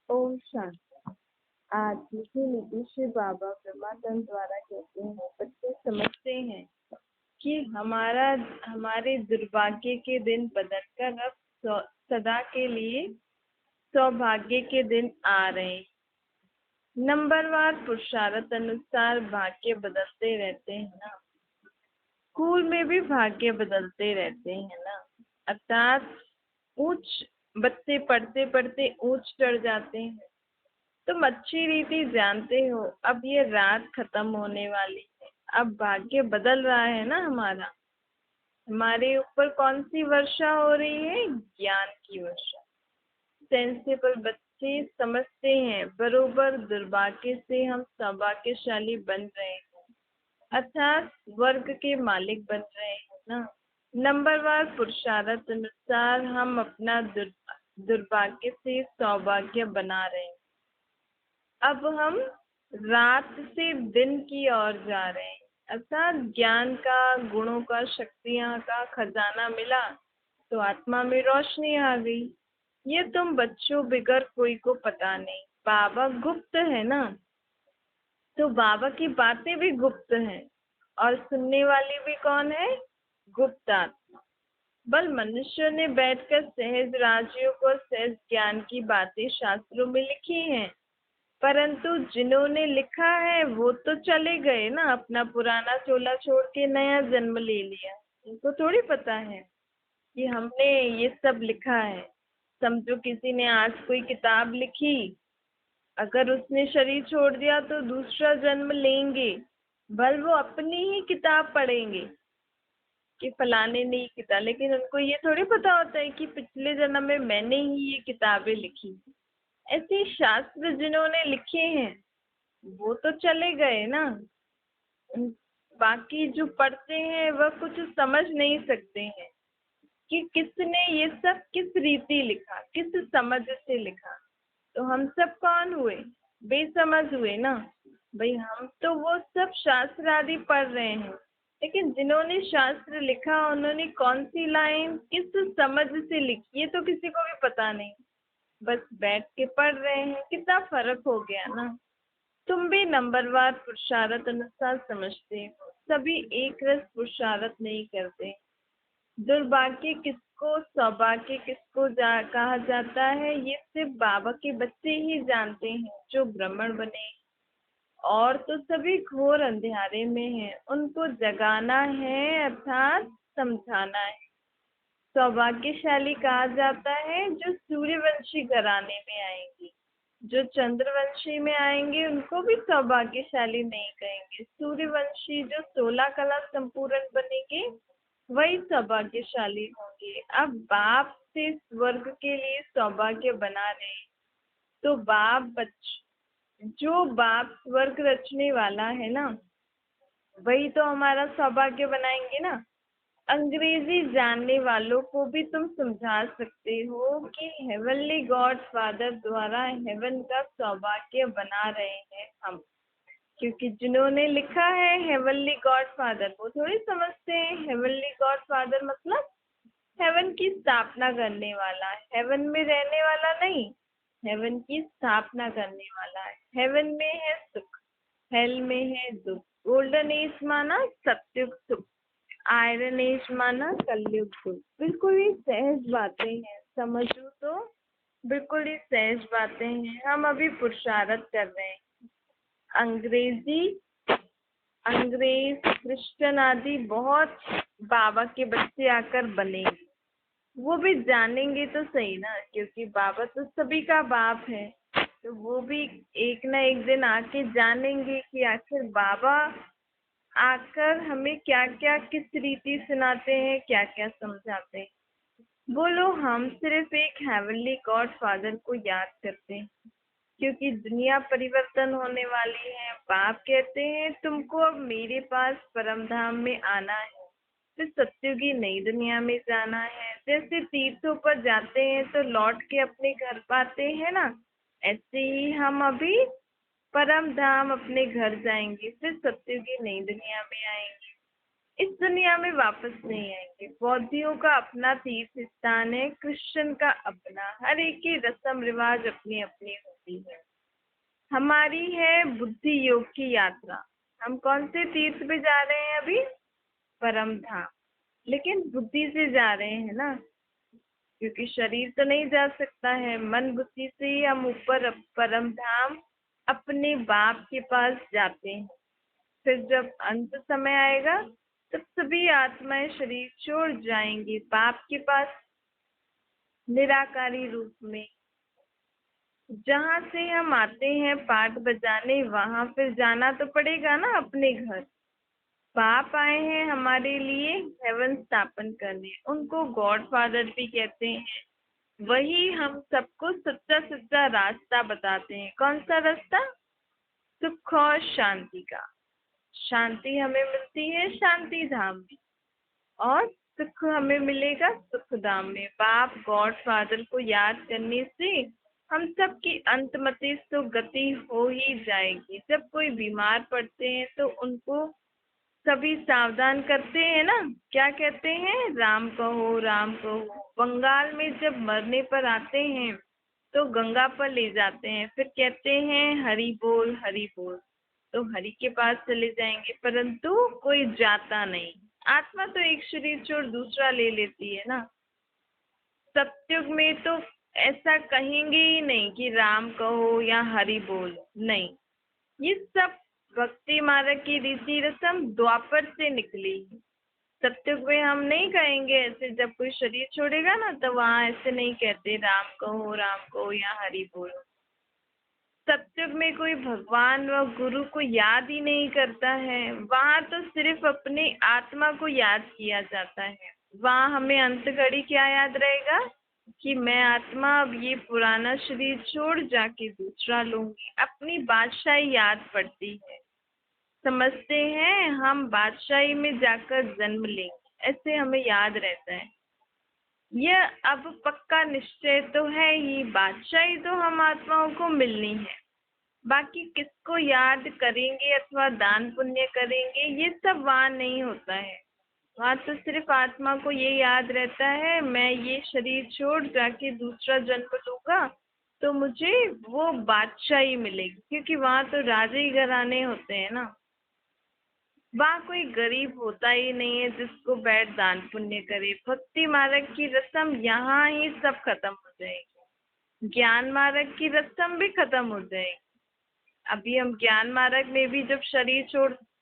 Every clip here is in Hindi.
ओम शांति। आज मुझे नीतीश बाबा ब्रह्मानंद द्वारा कहते हैं, बच्चे समझते हैं कि हमारे दुर्भाग्य के दिन बदलकर अब सदा के लिए सौभाग्य के दिन आ रहे हैं। नंबरवार पुरुषार्थ अनुसार भाग्य बदलते रहते हैं ना। स्कूल में भी भाग्य बदलते रहते हैं ना। अर्थात ऊंच बच्चे पढ़ते पढ़ते ऊंच चढ़ जाते हैं। तुम अच्छी रीति जानते हो, अब ये रात खत्म होने वाली है। अब भाग्य बदल रहा है ना हमारा। हमारे ऊपर कौन सी वर्षा हो रही है? ज्ञान की वर्षा। सेंसिबल बच्चे समझते हैं बरोबर दुर्भाग्य से हम सौभाग्यशाली बन रहे हैं, अर्थात वर्ग के मालिक बन रहे हैं ना। नंबरवार पुरुषार्थ अनुसार हम अपना दुर्भाग्य से सौभाग्य बना रहे हैं। अब हम रात से दिन की ओर जा रहे हैं, अर्थात ज्ञान का, गुणों का, शक्तियां का खजाना मिला तो आत्मा में रोशनी आ गई। ये तुम बच्चों बिगर कोई को पता नहीं। बाबा गुप्त है ना, तो बाबा की बातें भी गुप्त हैं और सुनने वाली भी कौन है? गुप्त आत्मा। बल मनुष्य ने बैठकर सहज राजयोग और सहज ज्ञान की बातें शास्त्रों में लिखी हैं, परंतु जिन्होंने लिखा है वो तो चले गए ना, अपना पुराना चोला छोड़ के नया जन्म ले लिया। उनको थोड़ी पता है कि हमने ये सब लिखा है। समझो किसी ने आज कोई किताब लिखी, अगर उसने शरीर छोड़ दिया तो दूसरा जन्म लेंगे, बल वो अपनी ही किताब पढ़ेंगे कि फलाने ने ये किताब, लेकिन उनको ये थोड़ी पता होता है कि पिछले जन्म में मैंने ही ये किताबें लिखी। ऐसे शास्त्र जिन्होंने लिखे हैं वो तो चले गए ना। बाकी जो पढ़ते हैं वह कुछ समझ नहीं सकते हैं कि किसने ये सब किस रीति लिखा, किस समझ से लिखा। तो हम सब कौन हुए? बेसमझ हुए ना। भाई हम तो वो सब शास्त्र आदि पढ़ रहे हैं, लेकिन जिन्होंने शास्त्र लिखा उन्होंने कौन सी लाइन किस समझ से लिखी ये तो किसी को भी पता नहीं। बस बैठ के पढ़ रहे हैं। कितना फर्क हो गया ना। तुम भी नंबरवार पुरुषार्थ अनुसार समझते हो, सभी एक रस पुरुषार्थ नहीं करते। दुर्भाग्य किसको, सौभाग्य किसको कहा जाता है, ये सिर्फ बाबा के बच्चे ही जानते हैं जो ब्राह्मण बने। और तो सभी घोर अंधेरे में हैं, उनको जगाना है, अर्थात समझाना है। सौभाग्यशाली कहा जाता है जो सूर्यवंशी घराने में आएंगे। जो चंद्रवंशी में आएंगे उनको भी सौभाग्यशाली नहीं कहेंगे। सूर्यवंशी जो 16 कला संपूर्ण बनेंगे वही सौभाग्यशाली होंगे। अब बाप से स्वर्ग के लिए सौभाग्य बना रहे, तो जो बाप स्वर्ग रचने वाला है ना, वही तो हमारा सौभाग्य बनाएंगे ना। अंग्रेजी जानने वालों को भी तुम समझा सकते हो कि हेवनली गॉड फादर द्वारा हेवन का सौभाग्य बना रहे हैं हम, क्योंकि जिन्होंने लिखा है हेवनली गॉड फादर वो थोड़ी समझते हैं हेवनली गॉड फादर मतलब हेवन की स्थापना करने वाला है, हेवन में रहने वाला नहीं, हेवन की स्थापना करने वाला है। हेवन में है सुख, हेल में है दुख। गोल्डन एज माना सत्युग सुख, आयरन एज माना कलयुग दुख। बिल्कुल ही सहज बातें हैं, समझो तो बिल्कुल ही सहज बातें हैं। हम अभी पुरुषार्थ कर रहे हैं। अंग्रेज क्रिश्चियन आदि बहुत बाबा के बच्चे आकर बनेंगे, वो भी जानेंगे तो सही ना, क्योंकि बाबा तो सभी का बाप है। तो वो भी एक ना एक दिन आके जानेंगे कि आखिर बाबा आकर हमें क्या क्या किस रीति सुनाते हैं, क्या क्या समझाते हैं। बोलो, हम सिर्फ एक हेवनली गॉड फादर को याद करते हैं क्योंकि दुनिया परिवर्तन होने वाली है। बाप कहते हैं तुमको अब मेरे पास परम धाम में आना है, फिर सत्युगी नई दुनिया में जाना है। जैसे तीर्थों पर जाते हैं तो लौट के अपने घर पाते हैं ना, ऐसे ही हम अभी परम धाम अपने घर जाएंगे, फिर सत्युगी नई दुनिया में आएंगे। इस दुनिया में वापस नहीं आएंगे। बौद्धियों का अपना तीर्थ स्थान है, क्रिश्चियन का अपना। हर एक की रस्म रिवाज अपनी अपनी होगी। जाती है। हमारी है बुद्धि योग की यात्रा। हम कौन से तीर्थ पे जा रहे हैं अभी? परम धाम। लेकिन बुद्धि से जा रहे हैं ना, क्योंकि शरीर तो नहीं जा सकता है। मन बुद्धि से ही हम ऊपर परम धाम अपने बाप के पास जाते हैं। फिर जब अंत समय आएगा तब सभी आत्माएं शरीर छोड़ जाएंगी बाप के पास निराकारी रूप में। जहाँ से हम आते हैं पाठ बजाने, वहां फिर जाना तो पड़ेगा ना अपने घर। बाप आए हैं हमारे लिए हेवन स्थापन करने। उनको गॉड फादर भी कहते हैं। वही हम सबको सच्चा सच्चा रास्ता बताते हैं। कौन सा रास्ता? सुख और शांति का। शांति हमें मिलती है शांति धाम में, और सुख हमें मिलेगा सुख धाम में। बाप गॉड फादर को याद करने से हम सबकी अंतमति तो गति हो ही जाएगी। जब कोई बीमार पड़ते हैं तो उनको सभी सावधान करते हैं ना, क्या कहते हैं? राम कहो राम कहो। बंगाल में जब मरने पर आते हैं तो गंगा पर ले जाते हैं, फिर कहते हैं हरि बोल हरि बोल। तो हरि के पास चले जाएंगे, परंतु कोई जाता नहीं। आत्मा तो एक शरीर छोड़ दूसरा ले लेती है ना। सत्युग में तो ऐसा कहेंगे ही नहीं कि राम कहो या हरि बोल, नहीं। ये सब भक्ति मार्ग की रीति रस्म द्वापर से निकली। सत्युग में हम नहीं कहेंगे ऐसे। जब कोई शरीर छोड़ेगा ना तो वहां ऐसे नहीं कहते राम कहो या हरि बोलो। सत्युग में कोई भगवान व गुरु को याद ही नहीं करता है। वहां तो सिर्फ अपनी आत्मा को याद किया जाता है। वहां हमें अंत घड़ी क्या याद रहेगा कि मैं आत्मा अब ये पुराना शरीर छोड़ जाके दूसरा लूंगी। अपनी बादशाही याद पड़ती है। समझते हैं हम बादशाही में जाकर जन्म लेंगे, ऐसे हमें याद रहता है। यह अब पक्का निश्चय तो है ही, बादशाही तो हम आत्माओं को मिलनी है। बाकी किसको याद करेंगे अथवा दान पुण्य करेंगे, ये सब वहां नहीं होता है। वहां तो सिर्फ आत्मा को ये याद रहता है मैं ये शरीर छोड़ जाके दूसरा जन्म लूंगा तो मुझे वो बादशाही मिलेगी। क्योंकि वहां तो राजे ही घराने होते हैं ना। वहां कोई गरीब होता ही नहीं है जिसको बैठ दान पुण्य करे। भक्ति मार्ग की रस्म यहाँ ही सब खत्म हो जाएगी। ज्ञान मार्ग की रस्म भी खत्म हो जाएगी। अभी हम ज्ञान मार्ग में भी जब शरीर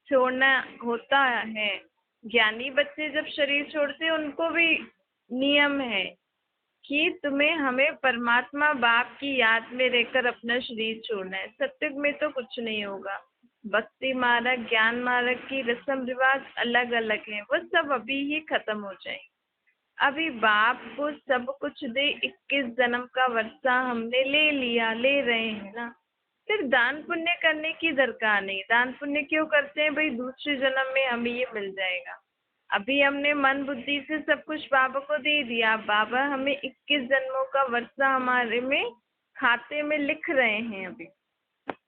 छोड़ना होता है, ज्ञानी बच्चे जब शरीर छोड़ते हैं उनको भी नियम है कि तुम्हें हमें परमात्मा बाप की याद में रहकर अपना शरीर छोड़ना है। सत्युग में तो कुछ नहीं होगा। भक्ति मार्ग ज्ञान मार्ग की रस्म रिवाज अलग अलग है, वो सब अभी ही खत्म हो जाएंगे। अभी बाप को सब कुछ दे 21 जन्म का वर्षा हमने ले लिया, ले रहे हैं ना। फिर दान पुण्य करने की दरकार नहीं। दान पुण्य क्यों करते हैं भाई? दूसरे जन्म में हमें ये मिल जाएगा। अभी हमने मन बुद्धि से सब कुछ बाबा को दे दिया। बाबा हमें 21 जन्मों का वर्षा हमारे में खाते में लिख रहे हैं अभी।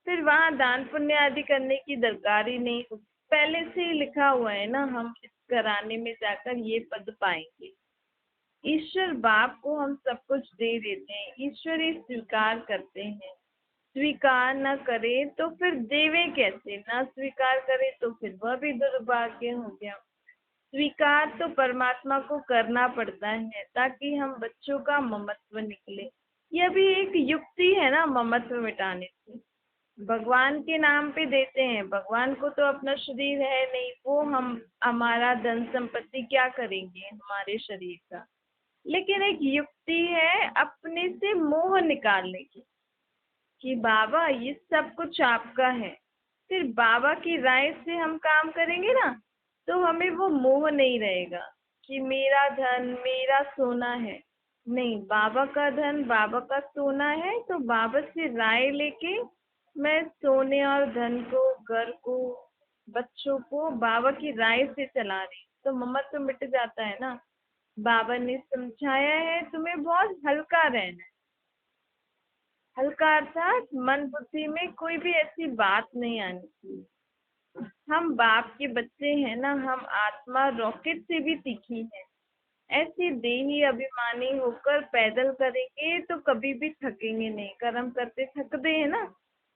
फिर वहां दान पुण्य आदि करने की दरकार ही नहीं। पहले से ही लिखा हुआ है ना, हम इस घराने में जाकर ये पद पाएंगे। ईश्वर बाप को हम सब कुछ दे देते हैं, ईश्वर ही स्वीकार करते हैं। स्वीकार न करे तो फिर देवे कैसे? न स्वीकार करे तो फिर वह भी दुर्भाग्य हो गया। स्वीकार तो परमात्मा को करना पड़ता है ताकि हम बच्चों का ममत्व निकले। यह भी एक युक्ति है ना ममत्व मिटाने से। भगवान के नाम पे देते हैं। भगवान को तो अपना शरीर है नहीं, वो हम हमारा धन संपत्ति क्या करेंगे हमारे शरीर का। लेकिन एक युक्ति है अपने से मोह निकालने की कि बाबा ये सब कुछ आपका है। फिर बाबा की राय से हम काम करेंगे ना तो हमें वो मोह नहीं रहेगा कि मेरा धन मेरा सोना है। नहीं, बाबा का धन बाबा का सोना है तो बाबा से राय लेके मैं सोने और धन को, घर को, बच्चों को बाबा की राय से चला रही, तो मम्मत तो मिट जाता है ना। बाबा ने समझाया है तुम्हें बहुत हल्का रहना है। हल्का अर्थात मन बुद्धि में कोई भी ऐसी बात नहीं आनी चाहिए। हम बाप के बच्चे हैं ना, हम आत्मा रॉकेट से भी तीखी है। ऐसे देही अभिमानी होकर पैदल करेंगे तो कभी भी थकेंगे नहीं। कर्म करते थकते हैं ना,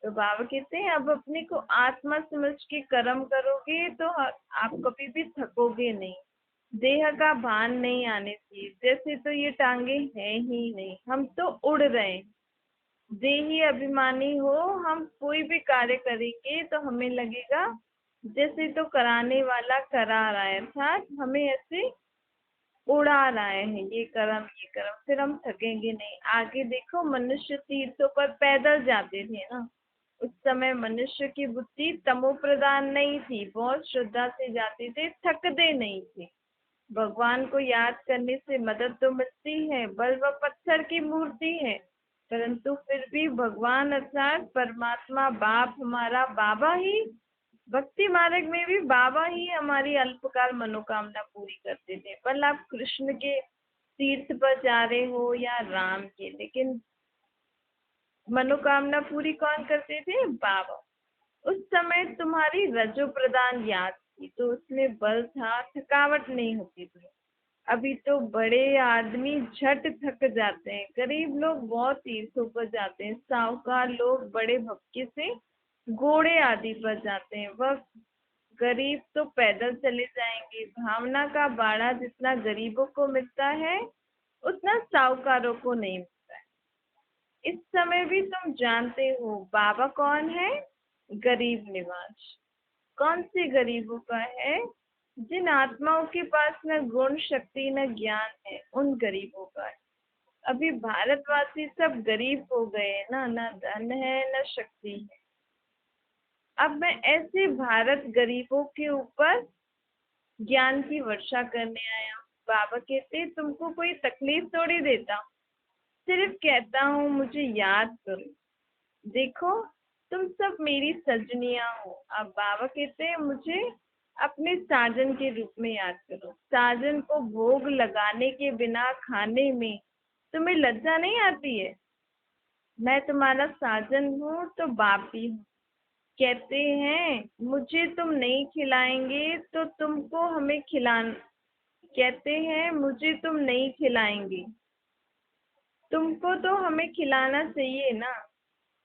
तो बाबा कहते हैं अब अपने को आत्मा समझ के कर्म करोगे तो आप कभी भी थकोगे नहीं। देह का भान नहीं आने चाहिए, जैसे तो ये टांगे हैं ही नहीं, हम तो उड़ रहे हैं। देही अभिमानी हो, हम कोई भी कार्य करेंगे तो हमें लगेगा जैसे तो कराने वाला करा रहा है, अर्थात हमें ऐसे उड़ा रहे हैं, ये कर्म ये कर्म, फिर हम थकेंगे नहीं। आगे देखो, मनुष्य तीर्थों पर पैदल जाते थे ना, उस समय मनुष्य की बुद्धि तमो प्रधान नहीं थी, बहुत श्रद्धा से जाते थे, थकते नहीं थे। भगवान को याद करने से मदद तो मिलती है, बल व पत्थर की मूर्ति है, परंतु फिर भी भगवान अर्थात परमात्मा बाप, हमारा बाबा ही, भक्ति मार्ग में भी बाबा ही हमारी अल्पकाल मनोकामना पूरी करते थे। पर आप कृष्ण के तीर्थ पर जा रहे हो या राम के, लेकिन मनोकामना पूरी कौन करते थे? बाबा। उस समय तुम्हारी रजो प्रधान याद थी, तो उसमें बल था, थकावट नहीं होती थी। अभी तो बड़े आदमी झट थक जाते हैं, गरीब लोग बहुत तीर्थों पर जाते हैं, साहूकार लोग बड़े भक्ति से घोड़े आदि पर जाते हैं, वह गरीब तो पैदल चले जाएंगे। भावना का बाड़ा जितना गरीबों को मिलता है, उतना साहूकारों को नहीं मिलता है। इस समय भी तुम जानते हो बाबा कौन है? गरीब निवास। कौन से गरीबों का है? जिन आत्माओं के पास न गुण शक्ति न ज्ञान है, उन गरीबों का है। अभी भारतवासी सब गरीब हो गए हैं ना, न धन है न शक्ति है। अब मैं ऐसे भारत गरीबों के ऊपर ज्ञान की वर्षा करने आया हूँ। बाबा कहते तुमको कोई तकलीफ थोड़ी देता हूँ, सिर्फ कहता हूँ मुझे याद करो। देखो, तुम सब मेरी सजनियां हो। अब बाबा कहते हैं मुझे अपने साजन के रूप में याद करो। साजन को भोग लगाने के बिना खाने में तुम्हें लज्जा नहीं आती है? मैं तुम्हारा साजन हूँ तो बाप भी हूँ। कहते हैं मुझे तुम नहीं खिलाएंगे तो तुमको हमें खिलाना, कहते हैं मुझे तुम नहीं खिलाएंगे, तुमको तो हमें खिलाना चाहिए ना।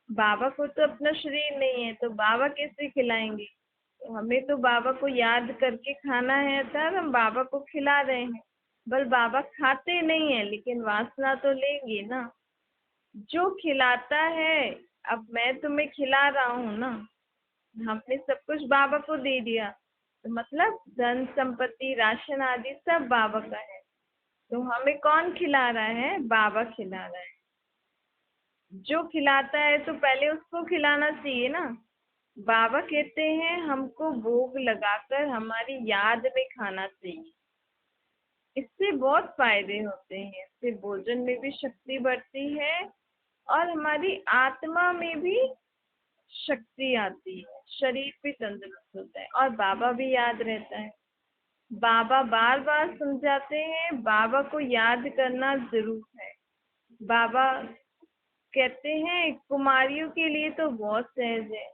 बाबा को तो अपना शरीर नहीं है, तो बाबा कैसे खिलाएंगे? तो हमें तो बाबा को याद करके खाना है, अर्थात हम बाबा को खिला रहे हैं। बल बाबा खाते नहीं है, लेकिन वासना तो लेंगे ना। जो खिलाता है, अब मैं तुम्हें खिला रहा हूँ ना, हमने सब कुछ बाबा को दे दिया, तो मतलब धन संपत्ति राशन आदि सब बाबा का है। तो हमें कौन खिला रहा है? बाबा खिला रहा है। जो खिलाता है तो पहले उसको खिलाना चाहिए ना। बाबा कहते हैं हमको भोग लगाकर हमारी याद में खाना चाहिए। इससे बहुत फायदे होते हैं, इससे भोजन में भी शक्ति बढ़ती है और हमारी आत्मा में भी शक्ति आती है, शरीर भी तंदुरुस्त होता है और बाबा भी याद रहता है। बाबा बार बार समझाते हैं, बाबा को याद करना जरूर है। बाबा कहते हैं कुमारियों के लिए तो बहुत सहज है,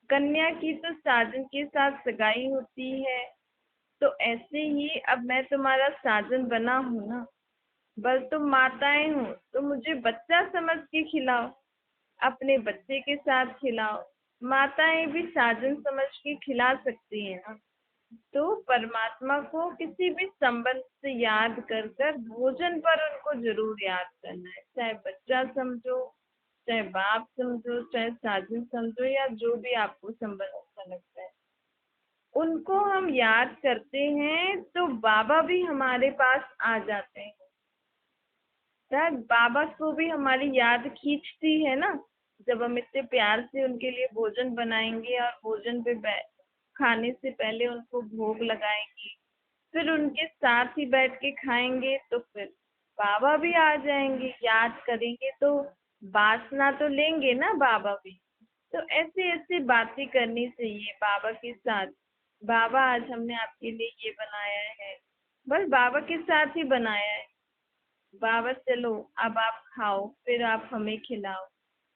कन्या की तो साजन के साथ सगाई होती है। तो ऐसे ही अब मैं तुम्हारा साजन बना हूं ना, बस तुम माताएं हो तो मुझे बच्चा समझ के खिलाओ, अपने बच्चे के साथ खिलाओ। माताएं भी साजन समझ के खिला सकती हैं ना। तो परमात्मा को किसी भी संबंध से याद कर कर भोजन पर उनको जरूर याद करना है, चाहे बच्चा समझो, चाहे बाप समझो, चाहे साजन समझो, या जो भी आपको संबंध अच्छा लगता है, उनको हम याद करते हैं तो बाबा भी हमारे पास आ जाते हैं। शायद बाबा को भी हमारी याद खींचती है ना, जब हम इतने प्यार से उनके लिए भोजन बनाएंगे और भोजन पे खाने से पहले उनको भोग लगाएंगे, फिर उनके साथ ही बैठ के खाएंगे, तो फिर बाबा भी आ जाएंगे। याद करेंगे तो वासना तो लेंगे ना बाबा भी। तो ऐसी ऐसी बातें करनी चाहिए बाबा के साथ। बाबा आज हमने आपके लिए ये बनाया है, बस बाबा के साथ ही बनाया है। बाबा चलो अब आप खाओ, फिर आप हमें खिलाओ।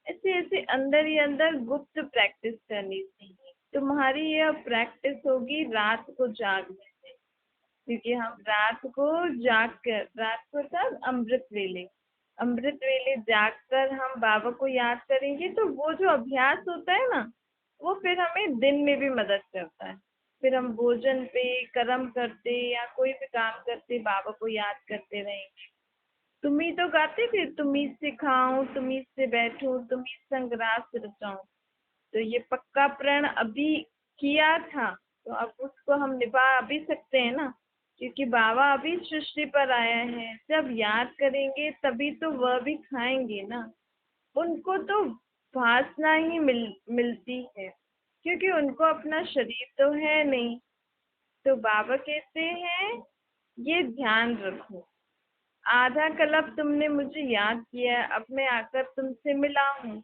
ऐसे ऐसे अंदर ही अंदर गुप्त प्रैक्टिस करनी चाहिए। तुम्हारी यह प्रैक्टिस होगी रात को जागने से। क्योंकि हम रात को जाग कर, रात को तब अमृत वेले जागकर हम बाबा को याद करेंगे, तो वो जो अभ्यास होता है ना, वो फिर हमें दिन में भी मदद करता है। फिर हम भोजन पे, कर्म करते या कोई भी काम करते बाबा को याद करते रहेंगे। तुम ही तो गाते थे, तुम ही से खाऊं, तुम ही से बैठूं, तुम ही संग रास रचाऊं। तो ये पक्का प्रण अभी किया था, तो अब उसको हम निभा भी सकते हैं ना, क्योंकि बाबा अभी सृष्टि पर आया है। जब याद करेंगे तभी तो वह भी खाएंगे ना। उनको तो वासना ही मिलती है, क्योंकि उनको अपना शरीर तो है नहीं। तो बाबा कहते हैं ये ध्यान रखो, आधा कल्प तुमने मुझे याद किया, अब मैं आकर तुमसे मिला हूँ।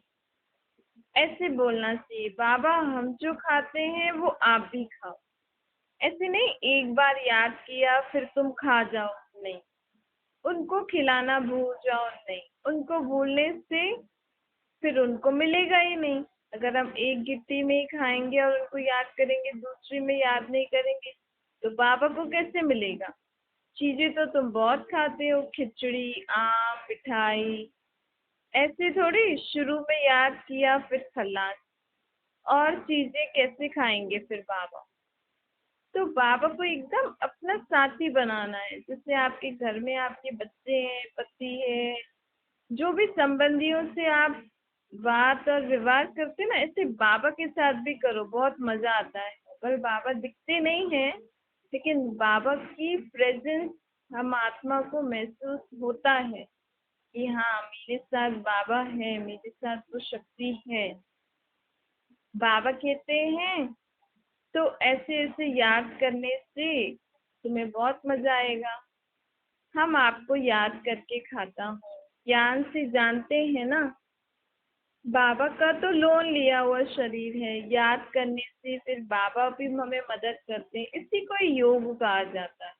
ऐसे बोलना चाहिए, बाबा हम जो खाते हैं वो आप भी खाओ। ऐसे नहीं एक बार याद किया फिर तुम खा जाओ, नहीं। उनको खिलाना भूल जाओ, नहीं। उनको भूलने से फिर उनको मिलेगा ही नहीं। अगर हम एक गिट्टी में ही खाएंगे और उनको याद करेंगे, दूसरी में याद नहीं करेंगे, तो बाबा को कैसे मिलेगा। चीजें तो तुम बहुत खाते हो, खिचड़ी, आम, मिठाई। ऐसे थोड़ी शुरू में याद किया फिर खल्लास, और चीजें कैसे खाएंगे फिर बाबा। तो बाबा को एकदम अपना साथी बनाना है। जैसे आपके घर में आपके बच्चे हैं, पति है, जो भी संबंधियों से आप बात और व्यवहार करते हैं ना, ऐसे बाबा के साथ भी करो, बहुत मजा आता है। पर बाबा दिखते नहीं है, लेकिन बाबा की प्रेजेंस हम आत्मा को महसूस होता है कि हाँ मेरे साथ बाबा है, मेरे साथ वो शक्ति है। बाबा कहते हैं तो ऐसे ऐसे याद करने से तुम्हें बहुत मजा आएगा। हम आपको याद करके खाता हूँ, ज्ञान से जानते हैं ना। बाबा का तो लोन लिया हुआ शरीर है, याद करने से फिर बाबा भी हमें मदद करते हैं। इसी को योग कहा जाता है।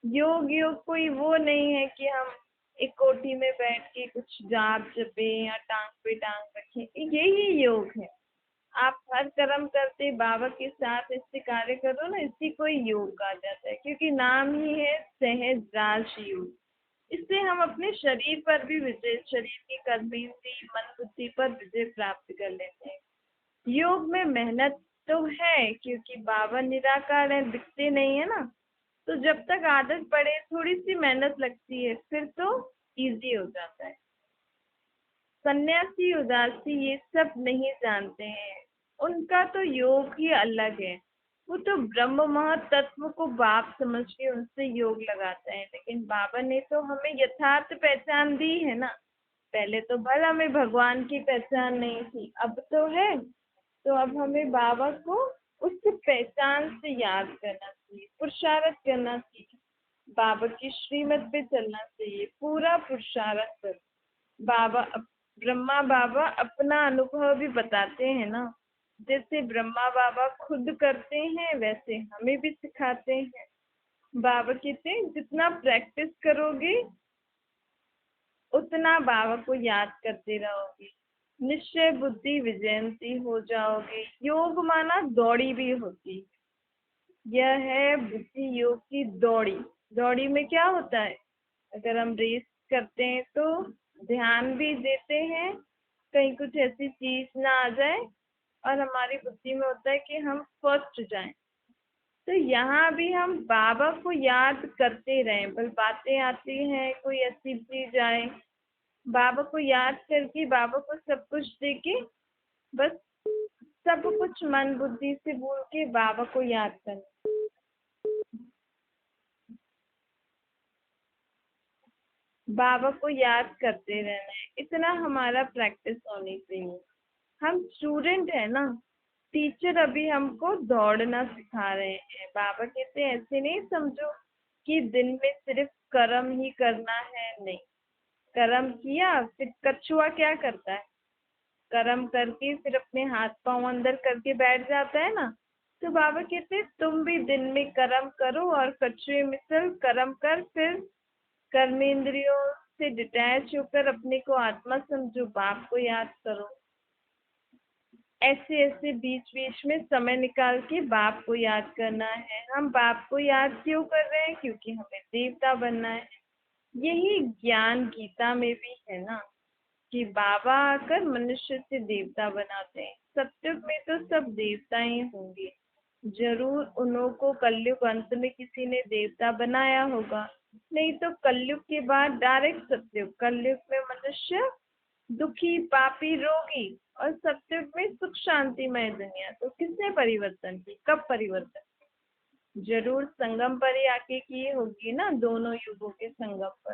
योग योग कोई वो नहीं है कि हम एक कोठी में बैठ के कुछ जाप जपे या टांग पे टांग रखें, यही योग है। आप हर कर्म करते बाबा के साथ ऐसे कार्य करो ना, इसी को ही योग कहा जाता है, क्योंकि नाम ही है सहज राज योग। इससे हम अपने शरीर पर भी विजय, शरीर की कर्मेंद्रिय मन बुद्धि पर विजय प्राप्त कर लेते हैं। योग में मेहनत तो है, क्योंकि बाबा निराकार है, दिखते नहीं है ना। तो जब तक आदत पड़े थोड़ी सी मेहनत लगती है, फिर तो इजी हो जाता है। सन्यासी उदासी ये सब नहीं जानते हैं, उनका तो योग ही अलग है। वो तो ब्रह्म महतत्व को बाप समझ के उनसे योग लगाते हैं। लेकिन बाबा ने तो हमें यथार्थ पहचान दी है ना। पहले तो भला हमें भगवान की पहचान नहीं थी, अब तो है। तो अब हमें बाबा को उस पहचान से याद करना चाहिए, पुरुषार्थ करना चाहिए, बाबा की श्रीमत पे चलना चाहिए, पूरा पुरुषार्थ कर। बाबा ब्रह्मा बाबा अपना अनुभव भी बताते हैं ना। जैसे ब्रह्मा बाबा खुद करते हैं, वैसे हमें भी सिखाते हैं। बाबा कहते हैं जितना प्रैक्टिस करोगे उतना बाबा को याद करते रहोगे, निश्चय बुद्धि विजयंती हो जाओगे। योग माना दौड़ी भी होती है। यह है बुद्धि योग की दौड़ी। दौड़ी में क्या होता है, अगर हम रेस करते हैं तो ध्यान भी देते हैं कहीं कुछ ऐसी चीज ना आ जाए, और हमारी बुद्धि में होता है कि हम फर्स्ट जाएं। तो यहाँ भी हम बाबा को याद करते रहें। बस बातें आती हैं, कोई ऐसी चीज आए, बाबा को याद करके बाबा को सब कुछ देके, बस सब कुछ मन बुद्धि से भूल के बाबा को याद करना। बाबा को याद करते रहना है, इतना हमारा प्रैक्टिस होनी चाहिए। हम स्टूडेंट है ना, टीचर अभी हमको दौड़ना सिखा रहे हैं। बाबा कहते हैं ऐसे नहीं समझो कि दिन में सिर्फ कर्म ही करना है, नहीं। कर्म किया फिर कछुआ क्या करता है, कर्म करके फिर अपने हाथ पांव अंदर करके बैठ जाता है ना। तो बाबा कहते हैं तुम भी दिन में कर्म करो, और कछुए मिसल कर्म कर, फिर कर्मेंद्रियों से डिटैच होकर अपने को आत्मा समझो, बाप को याद करो। ऐसे ऐसे बीच बीच में समय निकाल के बाप को याद करना है। हम बाप को याद क्यों कर रहे हैं? क्योंकि हमें देवता बनना है। यही ज्ञान गीता में भी है ना, कि बाबा आकर मनुष्य से देवता बनाते हैं। सत्युग में तो सब देवता ही होंगे। जरूर उन्हों को कलयुग अंत में किसी ने देवता बनाया होगा, नहीं तो कलयुग के बाद डायरेक्ट सत्युग। कलयुग में मनुष्य दुखी, पापी, रोगी, और सत्युग में सुख शांतिमय दुनिया। तो किसने परिवर्तन की? कब परिवर्तन? जरूर संगम पर ही आके की होगी ना, दोनों युगों के संगम पर।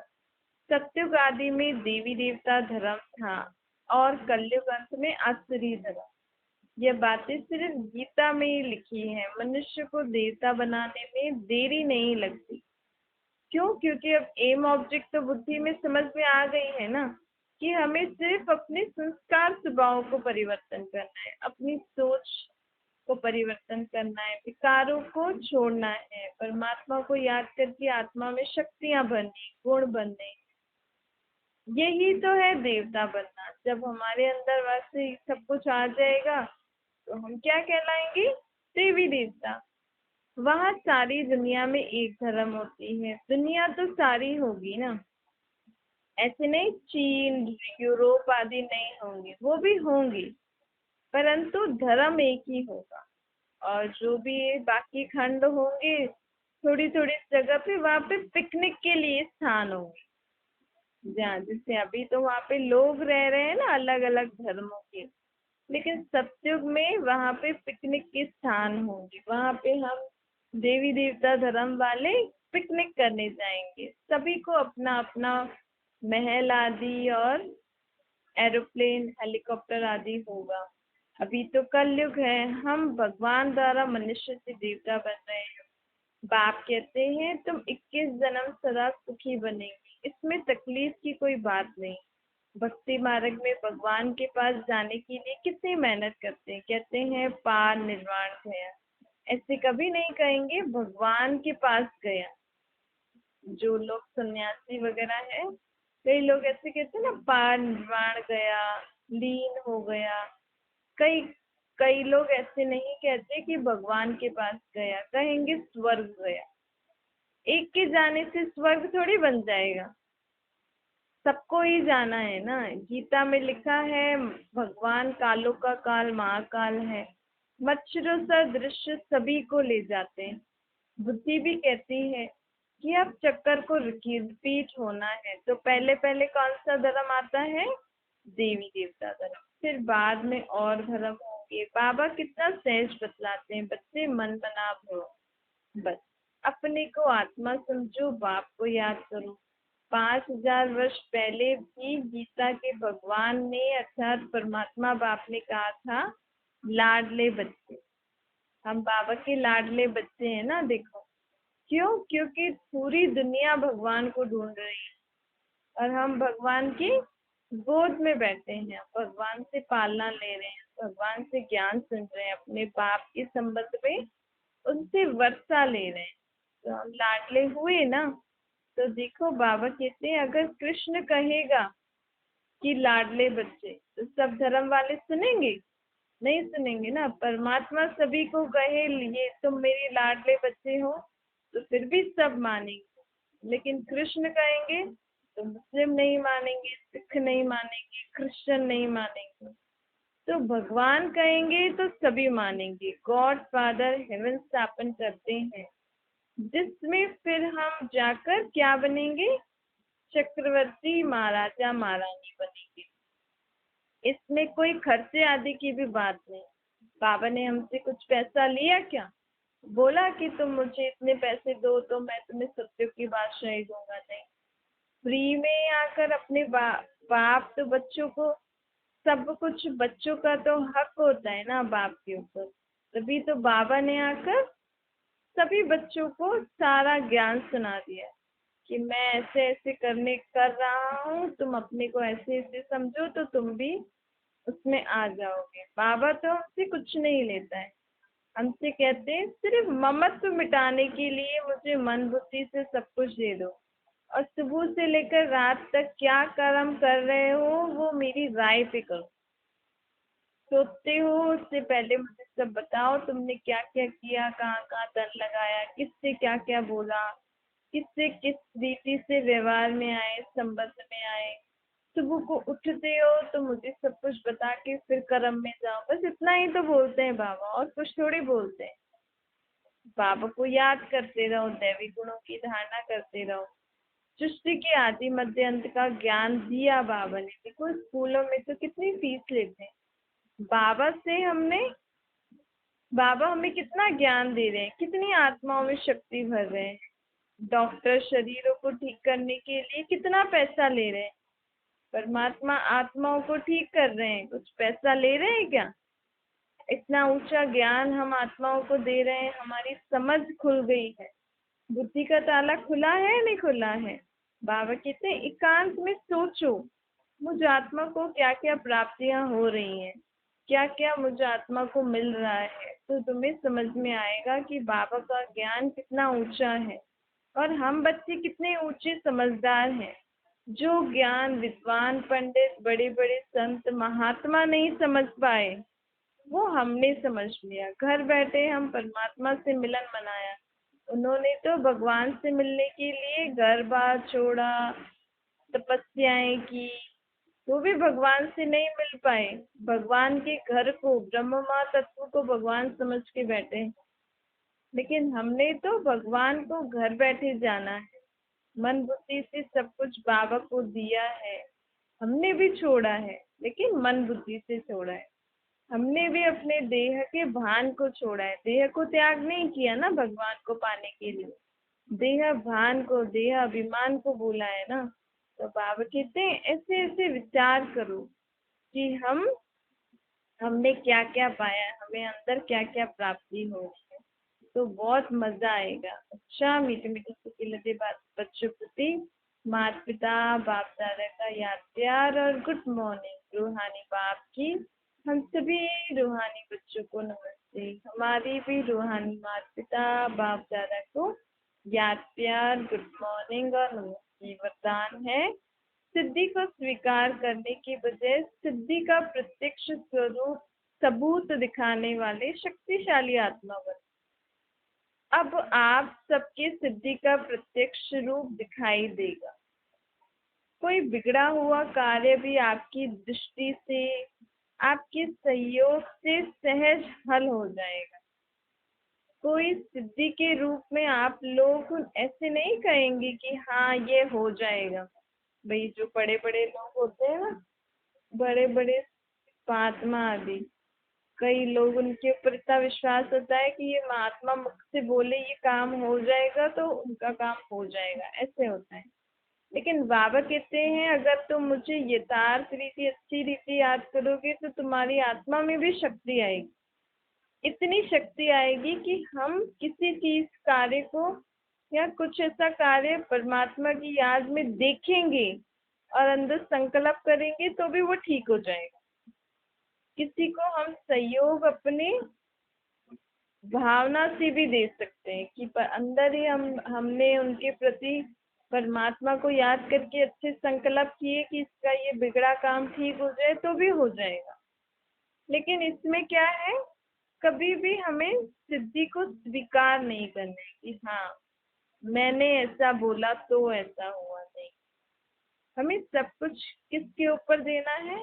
सत्युग आदि में देवी देवता धर्म था, और कलयुग अंत में आसुरी धर्म। यह बातें सिर्फ गीता में ही लिखी है। मनुष्य को देवता बनाने में देरी नहीं लगती। क्यों? क्योंकि अब एम ऑब्जेक्ट तो बुद्धि में समझ में आ गई है ना, कि हमें सिर्फ अपने संस्कार स्वभाव को परिवर्तन करना है, अपनी सोच को परिवर्तन करना है, विकारों को छोड़ना है, परमात्मा को याद करके आत्मा में शक्तियां भरनी, गुण बनने। यही तो है देवता बनना। जब हमारे अंदर वैसे सब कुछ आ जाएगा तो हम क्या कहलाएंगे? देवी देवता। वहां सारी दुनिया में एक धर्म होती है। दुनिया तो सारी होगी ना, ऐसे नहीं चीन, यूरोप आदि नहीं होंगे, वो भी होंगी, परंतु धर्म एक ही होगा। और जो भी बाकी खंड होंगे थोड़ी थोड़ी जगह पे, वहां पे पिकनिक के लिए स्थान होंगे। जहाँ जैसे अभी तो वहां पे लोग रह रहे हैं ना, अलग अलग धर्मों के, लेकिन सतयुग में वहां पे पिकनिक के स्थान होंगे। वहां पे हम देवी देवता धर्म वाले पिकनिक करने जाएंगे। सभी को अपना अपना महल आदि और एरोप्लेन, हेलीकॉप्टर आदि होगा। अभी तो कलयुग है, हम भगवान द्वारा मनुष्य से देवता बन रहे हैं। बाप कहते हैं तुम 21 जन्म सदा सुखी बनेंगे, इसमें तकलीफ की कोई बात नहीं। भक्ति मार्ग में भगवान के पास जाने के लिए कितनी मेहनत करते हैं, कहते हैं पार निर्वाण गया। ऐसे कभी नहीं कहेंगे भगवान के पास गया। जो लोग सन्यासी वगैरह है, कई लोग ऐसे कहते हैं ना, पार निर्वाण गया, लीन हो गया। कई कई लोग ऐसे नहीं कहते कि भगवान के पास गया, कहेंगे स्वर्ग गया। एक के जाने से स्वर्ग थोड़ी बन जाएगा, सबको ही जाना है ना। गीता में लिखा है भगवान कालों का काल महाकाल है, मच्छरों सा दृश्य सभी को ले जाते हैं। बुद्धि भी कहती है कि अब चक्कर को रिपीट होना है, तो पहले पहले कौन सा धर्म आता है? देवी देवता धर्म। फिर बाद में और धर्म होंगे। बाबा कितना सहज बतलाते हैं, बच्चे मन बना भरो, बस अपने को आत्मा समझो, बाप को याद करो। 5000 वर्ष पहले भी गीता के भगवान ने अर्थात परमात्मा बाप ने कहा था, लाडले बच्चे। हम बाबा के लाडले बच्चे हैं ना, देखो। क्यों? क्योंकि पूरी दुनिया भगवान को ढूंढ रही है, और हम भगवान की गोद में बैठे हैं, भगवान से पालना ले रहे हैं, भगवान से ज्ञान सुन रहे हैं, अपने बाप के संबंध में उनसे वर्षा ले रहे हैं। तो हम लाडले हुए ना। तो देखो बाबा कहते हैं अगर कृष्ण कहेगा कि लाडले बच्चे, तो सब धर्म वाले सुनेंगे? नहीं सुनेंगे ना। परमात्मा सभी को कहे ये तुम मेरे लाडले बच्चे हो, तो फिर भी सब मानेंगे। लेकिन कृष्ण कहेंगे तो मुस्लिम नहीं मानेंगे, सिख नहीं मानेंगे, क्रिश्चियन नहीं मानेंगे। तो भगवान कहेंगे तो सभी मानेंगे। गॉड फादर हेवन स्थापन करते हैं, जिसमें फिर हम जाकर क्या बनेंगे? चक्रवर्ती, महाराजा, महारानी बनेंगे। इसमें कोई खर्चे आदि की भी बात नहीं। बाबा ने हमसे कुछ पैसा लिया क्या? बोला कि तुम मुझे इतने पैसे दो तो मैं तुम्हें सत्युग की बादशाही दूंगा? नहीं। फ्री में आकर अपने बाप तो बच्चों को सब कुछ, बच्चों का तो हक होता है ना बाप के ऊपर। तभी तो बाबा ने आकर सभी बच्चों को सारा ज्ञान सुना दिया कि मैं ऐसे ऐसे कर रहा हूँ, तुम अपने को ऐसे ऐसे समझो तो तुम भी उसमें आ जाओगे। बाबा तो हमसे कुछ नहीं लेता है। हमसे कहते हैं सिर्फ ममत्व मिटाने के लिए मुझे मन बुद्धि से सब कुछ दे दो, और सुबह से लेकर रात तक क्या कर्म कर रहे हो वो मेरी राय पे करो। सोते हो उससे पहले मुझे सब बताओ, तुमने क्या क्या किया, कहाँ कहाँ धन लगाया, किससे क्या क्या बोला, किससे किस रीति से व्यवहार में आए, संबंध में आए। सुबह को उठते हो तो मुझे सब कुछ बता के फिर कर्म में जाओ। बस इतना ही तो बोलते हैं बाबा, और कुछ थोड़ी बोलते हैं। बाबा को याद करते रहो, दैवी गुणों की धारणा करते रहो। सृष्टि के आदि मध्य अंत का ज्ञान दिया बाबा ने। देखो स्कूलों में तो कितनी फीस लेते हैं। बाबा से हमने बाबा हमें कितना ज्ञान दे रहे हैं, कितनी आत्माओं में शक्ति भर रहे हैं। डॉक्टर शरीरों को ठीक करने के लिए कितना पैसा ले रहे हैं। परमात्मा आत्माओं को ठीक कर रहे हैं, कुछ पैसा ले रहे हैं क्या? इतना ऊंचा ज्ञान हम आत्माओं को दे रहे हैं, हमारी समझ खुल गई है। बुद्धि का ताला खुला है नहीं खुला है? बाबा कहते हैं एकांत में सोचो, मुझ आत्मा को क्या क्या प्राप्तियां हो रही हैं, क्या क्या मुझ आत्मा को मिल रहा है, तो तुम्हें समझ में आएगा कि बाबा का ज्ञान कितना ऊंचा है और हम बच्चे कितने ऊंचे समझदार हैं। जो ज्ञान विद्वान पंडित बड़े बड़े संत महात्मा नहीं समझ पाए, वो हमने समझ लिया। घर बैठे हम परमात्मा से मिलन मनाया। उन्होंने तो भगवान से मिलने के लिए घर बार छोड़ा, तपस्याएं की, तो भी भगवान से नहीं मिल पाए। भगवान के घर को, ब्रह्म माँ तत्व को भगवान समझ के बैठे हैं। लेकिन हमने तो भगवान को घर बैठे जाना है। मन बुद्धि से सब कुछ बाबा को दिया है। हमने भी छोड़ा है, लेकिन मन बुद्धि से छोड़ा है। हमने भी अपने देह के भान को छोड़ा है। देह को त्याग नहीं किया ना भगवान को पाने के लिए। देह भान को, देह अभिमान को भूला है ना। तो बाबा कहते हैं ऐसे ऐसे विचार करो कि हमने क्या क्या पाया, हमें अंदर क्या क्या प्राप्ति हो रही है, तो बहुत मजा आएगा। अच्छा मीठे मीठे सुखी लगे बात बच्चों प्रति माता पिता बाप दादा का याद प्यार और गुड मॉर्निंग रूहानी बाप की। हम सभी रूहानी बच्चों को नमस्ते। हमारी भी रूहानी माता पिता बाप दादा को याद प्यार गुड मॉर्निंग और नमस्ते। वरदान है सिद्धि को स्वीकार करने की बजाय सिद्धि का प्रत्यक्ष स्वरूप सबूत दिखाने वाले शक्तिशाली आत्मा बनो। अब आप सबके सिद्धि का प्रत्यक्ष रूप दिखाई देगा। कोई बिगड़ा हुआ कार्य भी आपकी दृष्टि से, आपके सहयोग से सहज हल हो जाएगा। कोई सिद्धि के रूप में आप लोग ऐसे नहीं कहेंगे कि हाँ ये हो जाएगा। भाई जो बड़े बड़े लोग होते हैं ना, बड़े बड़े महात्मा आदि, कई लोग उनके ऊपर इतना विश्वास होता है कि ये महात्मा मुख से बोले ये काम हो जाएगा तो उनका काम हो जाएगा, ऐसे होता है। लेकिन बाबा कहते हैं अगर तुम मुझे यथार्थ रीति अच्छी रीति याद करोगे तो तुम्हारी आत्मा में भी शक्ति आएगी। इतनी शक्ति आएगी कि हम किसी चीज कार्य को या कुछ ऐसा कार्य परमात्मा की याद में देखेंगे और अंदर संकल्प करेंगे तो भी वो ठीक हो जाएगा। किसी को हम सहयोग अपने भावना से भी दे सकते हैं कि अंदर ही हमने उनके प्रति परमात्मा को याद करके अच्छे संकल्प किए कि इसका ये बिगड़ा काम ठीक हो जाए तो भी हो जाएगा। लेकिन इसमें क्या है, कभी भी हमें सिद्धि को स्वीकार नहीं करना है कि हाँ मैंने ऐसा बोला तो ऐसा हुआ। नहीं, हमें सब कुछ किसके ऊपर देना है?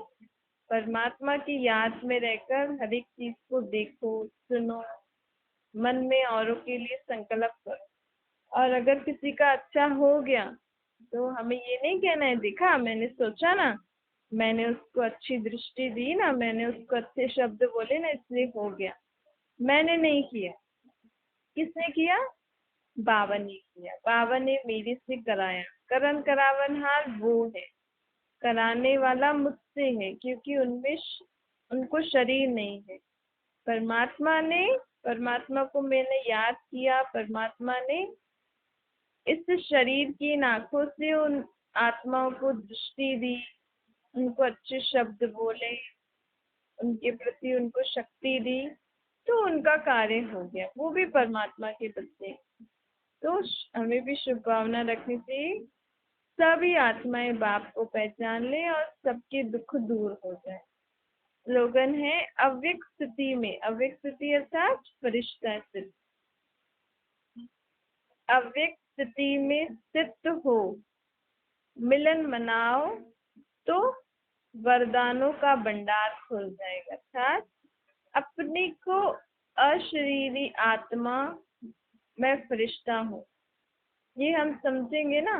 परमात्मा की याद में रहकर हर एक चीज को देखो, सुनो, मन में औरों के लिए संकल्प करो। और अगर किसी का अच्छा हो गया तो हमें ये नहीं कहना है देखा मैंने सोचा ना, मैंने उसको अच्छी दृष्टि दी ना, मैंने उसको अच्छे शब्द बोले ना इसलिए हो गया। मैंने नहीं किया, किसने किया? बाबा ने किया। बाबा ने मेरे से कराया। करन करावनहार वो है, कराने वाला मुझसे है, क्योंकि उनको शरीर नहीं है। परमात्मा को मैंने याद किया। परमात्मा ने इस शरीर की आंखों से उन आत्माओं को दृष्टि दी, उनको अच्छे शब्द बोले, उनके प्रति उनको शक्ति दी, तो उनका कार्य हो गया। वो भी परमात्मा के बच्चे। तो हमें भी शुभ भावना रखनी चाहिए, सभी आत्माएं बाप को पहचान ले और सबके दुख दूर हो जाए। स्लोगन है अव्यक्त स्थिति में, अव्यक्त स्थिति अर्थात फरिश्ता स्थिति, अव्यक्त स्थिति में स्थित हो, मिलन मनाओ तो वरदानों का भंडार खुल जाएगा। अर्थात अपने को अशरीरी आत्मा, मैं फरिश्ता हूँ, ये हम समझेंगे ना,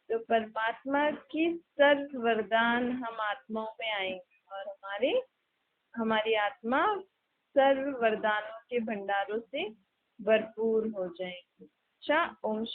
तो परमात्मा की सर्व वरदान हम आत्माओं में आएंगे और हमारी आत्मा सर्व वरदानों के भंडारों से भरपूर हो जाएगी। अच्छा, ओम